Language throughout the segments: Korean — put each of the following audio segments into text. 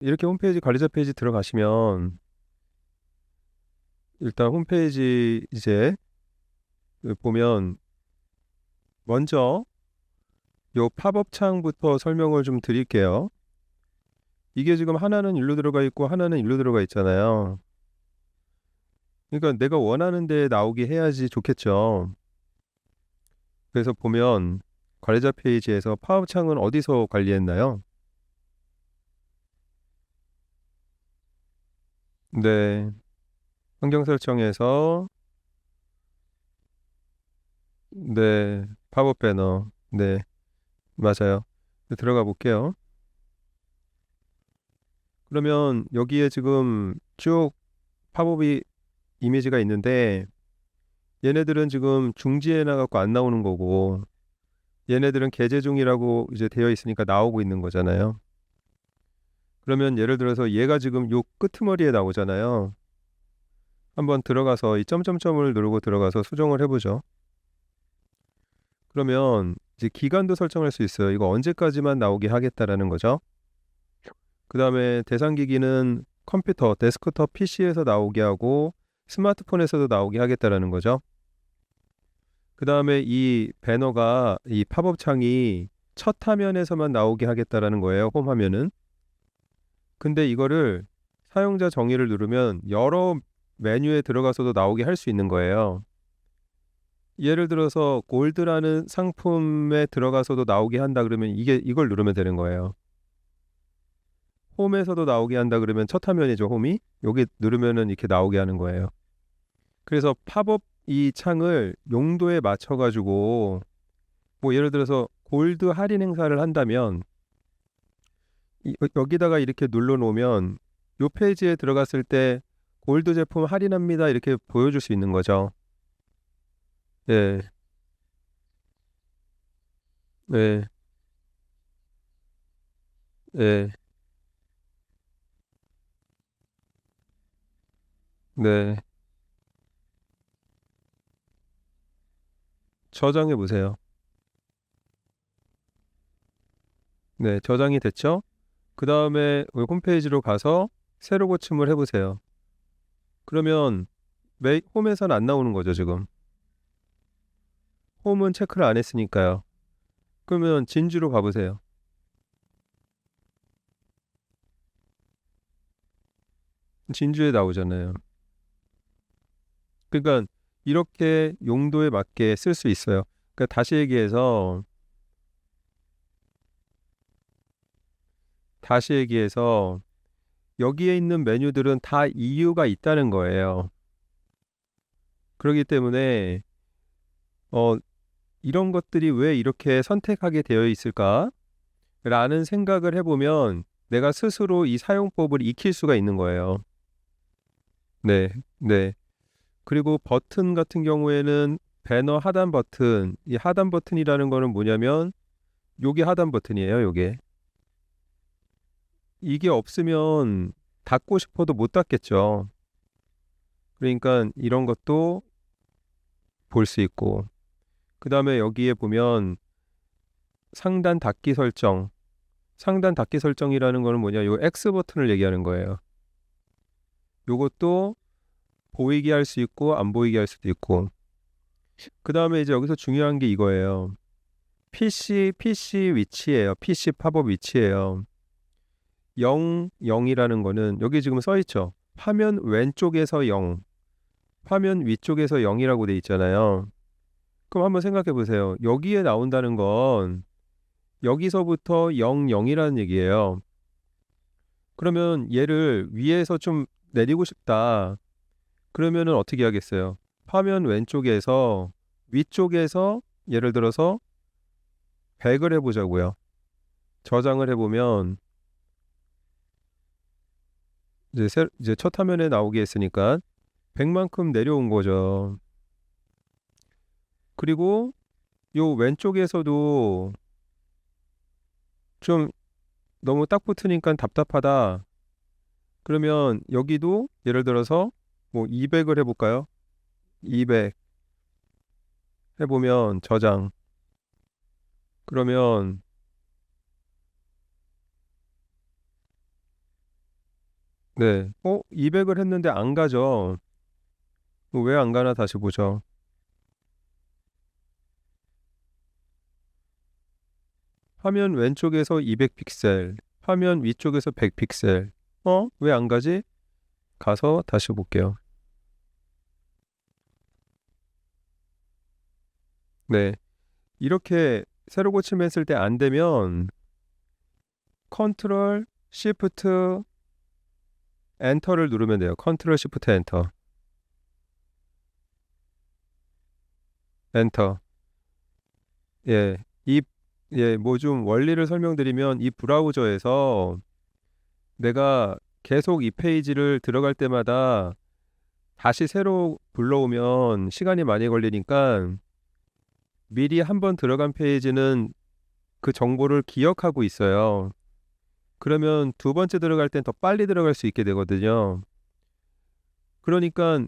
이렇게 홈페이지 관리자 페이지 들어가시면 일단 홈페이지 이제 보면 먼저 요 팝업 창부터 설명을 좀 드릴게요. 이게 지금 하나는 일로 들어가 있고 하나는 일로 들어가 있잖아요. 그러니까 내가 원하는 데에 나오게 해야지 좋겠죠. 그래서 보면 관리자 페이지에서 팝업 창은 어디서 관리했나요? 네, 환경 설정에서 네, 팝업 배너. 네, 맞아요. 들어가 볼게요. 그러면 여기에 지금 쭉 팝업이 이미지가 있는데 얘네들은 지금 중지해 놔갖고 안 나오는 거고 얘네들은 게재 중이라고 이제 되어 있으니까 나오고 있는 거잖아요. 그러면 예를 들어서 얘가 지금 요 끄트머리에 나오잖아요. 한번 들어가서 이 점점점을 누르고 들어가서 수정을 해보죠. 그러면 이제 기간도 설정할 수 있어요. 이거 언제까지만 나오게 하겠다라는 거죠. 그 다음에 대상 기기는 컴퓨터, 데스크톱 PC에서 나오게 하고 스마트폰에서도 나오게 하겠다라는 거죠. 그 다음에 이 배너가 이 팝업 창이 첫 화면에서만 나오게 하겠다라는 거예요. 홈 화면은. 근데 이거를 사용자 정의를 누르면 여러 메뉴에 들어가서도 나오게 할 수 있는 거예요. 예를 들어서 골드라는 상품에 들어가서도 나오게 한다 그러면 이걸 누르면 되는 거예요. 홈에서도 나오게 한다 그러면 첫 화면이죠, 홈이. 여기 누르면은 이렇게 나오게 하는 거예요. 그래서 팝업 이 창을 용도에 맞춰 가지고 뭐 예를 들어서 골드 할인 행사를 한다면 여기다가 이렇게 눌러 놓으면 요 페이지에 들어갔을 때 골드 제품 할인합니다 이렇게 보여줄 수 있는 거죠. 네, 네, 네, 네. 저장해 보세요. 네, 저장이 됐죠? 그 다음에 홈페이지로 가서 새로 고침을 해보세요. 그러면 홈에선 안 나오는 거죠, 지금. 홈은 체크를 안 했으니까요. 그러면 진주로 가보세요. 진주에 나오잖아요. 그러니까 이렇게 용도에 맞게 쓸 수 있어요. 그러니까 다시 얘기해서 여기에 있는 메뉴들은 다 이유가 있다는 거예요. 그렇기 때문에 어, 이런 것들이 왜 이렇게 선택하게 되어 있을까? 라는 생각을 해보면 내가 스스로 이 사용법을 익힐 수가 있는 거예요. 네, 네. 그리고 버튼 같은 경우에는 배너 하단 버튼, 이 하단 버튼이라는 거는 뭐냐면 요게 하단 버튼이에요, 요게. 이게 없으면 닫고 싶어도 못 닫겠죠. 그러니까 이런 것도 볼 수 있고. 그 다음에 여기에 보면 상단 닫기 설정. 상단 닫기 설정이라는 거는 뭐냐? 요 X 버튼을 얘기하는 거예요. 요것도 보이게 할 수 있고 안 보이게 할 수도 있고. 그 다음에 이제 여기서 중요한 게 이거예요. PC 위치예요. PC 팝업 위치예요. 0이라는 거는 여기 지금 써 있죠. 화면 왼쪽에서 0, 화면 위쪽에서 0이라고 돼 있잖아요. 그럼 한번 생각해 보세요. 여기에 나온다는 건 여기서부터 0이라는 얘기예요. 그러면 얘를 위에서 좀 내리고 싶다. 그러면은 어떻게 하겠어요? 화면 왼쪽에서 위쪽에서 예를 들어서 100을 해보자고요. 저장을 해보면 이제 첫 화면에 나오게 했으니까 100만큼 내려온 거죠. 그리고 요 왼쪽에서도 좀 너무 딱 붙으니까 답답하다. 그러면 여기도 예를 들어서 뭐 200을 해볼까요? 200 해보면 저장. 그러면 네. 200을 했는데 안 가죠. 왜 안 가나 다시 보죠. 화면 왼쪽에서 200 픽셀, 화면 위쪽에서 100 픽셀. 왜 안 가지? 가서 다시 볼게요. 네. 이렇게 새로 고침했을 때 안 되면 컨트롤 시프트 엔터를 누르면 돼요. 컨트롤 시프트 엔터. 엔터. 예. 뭐 좀 원리를 설명드리면 이 브라우저에서 내가 계속 이 페이지를 들어갈 때마다 다시 새로 불러오면 시간이 많이 걸리니까 미리 한번 들어간 페이지는 그 정보를 기억하고 있어요. 그러면 두 번째 들어갈 땐 더 빨리 들어갈 수 있게 되거든요. 그러니까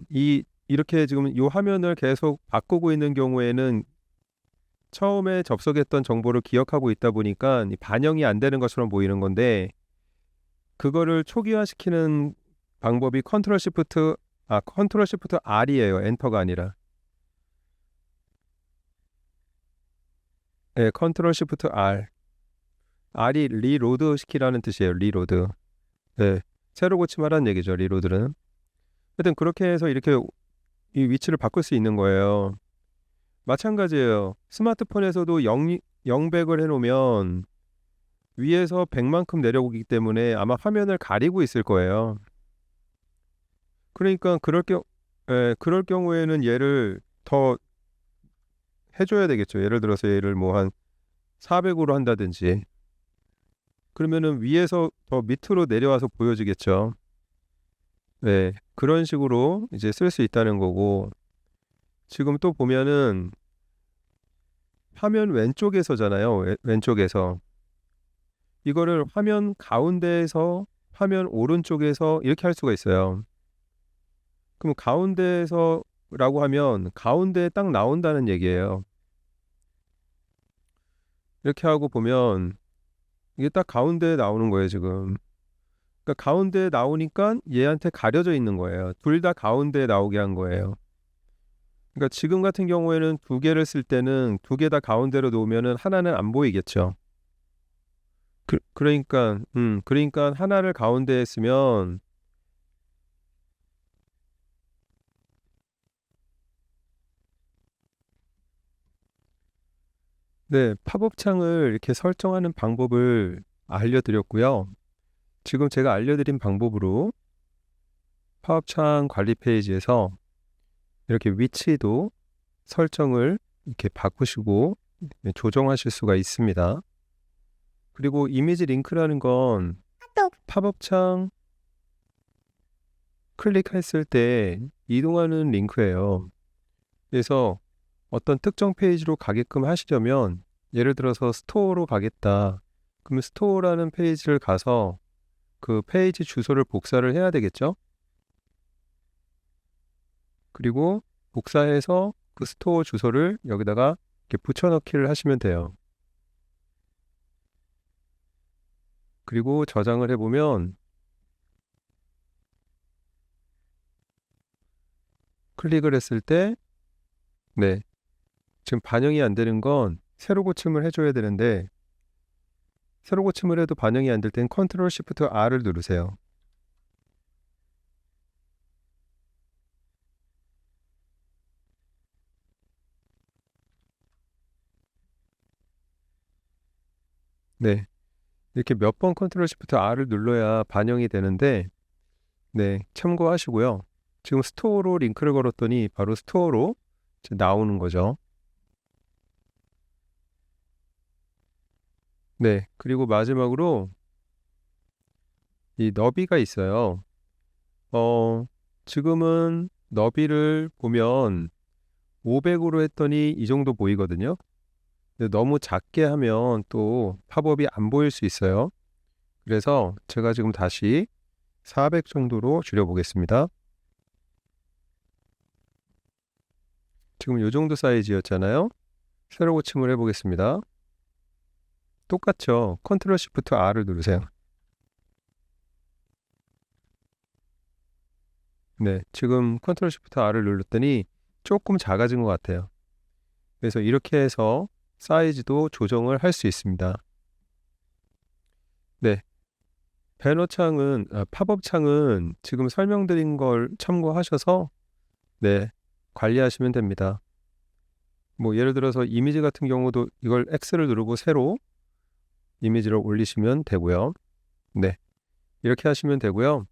이렇게 지금 이 화면을 계속 바꾸고 있는 경우에는 처음에 접속했던 정보를 기억하고 있다 보니까 반영이 안 되는 것처럼 보이는 건데, 그거를 초기화시키는 방법이 컨트롤 시프트 R이에요. 엔터가 아니라. 네, 컨트롤 시프트 R. R이 리로드 시키라는 뜻이에요. 리로드. 네, 새로 고침하라는 얘기죠. 리로드는. 하여튼 그렇게 해서 이렇게 이 위치를 바꿀 수 있는 거예요. 마찬가지예요. 스마트폰에서도 0백을 해놓으면 위에서 100만큼 내려오기 때문에 아마 화면을 가리고 있을 거예요. 그러니까 그럴 경우에는 얘를 더 해줘야 되겠죠. 예를 들어서 얘를 뭐 한 400으로 한다든지. 그러면은 위에서 더 밑으로 내려와서 보여지겠죠. 네, 그런 식으로 이제 쓸 수 있다는 거고, 지금 또 보면은 화면 왼쪽에서잖아요. 왼쪽에서. 이거를 화면 가운데에서 화면 오른쪽에서 이렇게 할 수가 있어요. 그럼 가운데에서라고 하면 가운데에 딱 나온다는 얘기예요. 이렇게 하고 보면 이게 딱 가운데에 나오는 거예요, 지금. 그러니까 가운데에 나오니까 얘한테 가려져 있는 거예요. 둘 다 가운데에 나오게 한 거예요. 그러니까 지금 같은 경우에는 두 개를 쓸 때는 두 개 다 가운데로 놓으면은 하나는 안 보이겠죠. 그러니까 하나를 가운데에 쓰면, 네, 팝업 창을 이렇게 설정하는 방법을 알려드렸고요. 지금 제가 알려드린 방법으로 팝업 창 관리 페이지에서 이렇게 위치도 설정을 이렇게 바꾸시고 조정하실 수가 있습니다. 그리고 이미지 링크라는 건 팝업 창 클릭했을 때 이동하는 링크예요. 그래서 어떤 특정 페이지로 가게끔 하시려면, 예를 들어서 스토어로 가겠다. 그러면 스토어라는 페이지를 가서 그 페이지 주소를 복사를 해야 되겠죠? 그리고 복사해서 그 스토어 주소를 여기다가 이렇게 붙여넣기를 하시면 돼요. 그리고 저장을 해보면 클릭을 했을 때, 네, 지금 반영이 안 되는 건 새로 고침을 해줘야 되는데, 새로 고침을 해도 반영이 안 될 땐 컨트롤 시프트 R을 누르세요. 네, 이렇게 몇 번 컨트롤 시프트 R을 눌러야 반영이 되는데, 네, 참고하시고요. 지금 스토어로 링크를 걸었더니 바로 스토어로 나오는 거죠. 네, 그리고 마지막으로 이 너비가 있어요. 지금은 너비를 보면 500으로 했더니 이 정도 보이거든요. 근데 너무 작게 하면 또 팝업이 안 보일 수 있어요. 그래서 제가 지금 다시 400 정도로 줄여보겠습니다. 지금 이 정도 사이즈였잖아요. 새로 고침을 해보겠습니다. 똑같죠? 컨트롤 시프트 R을 누르세요. 네, 지금 컨트롤 시프트 R을 눌렀더니 조금 작아진 것 같아요. 그래서 이렇게 해서 사이즈도 조정을 할 수 있습니다. 네, 배너 창은 팝업 창은 지금 설명드린 걸 참고하셔서 네, 관리하시면 됩니다. 뭐 예를 들어서 이미지 같은 경우도 이걸 X를 누르고 새로 이미지를 올리시면 되고요. 네, 이렇게 하시면 되고요.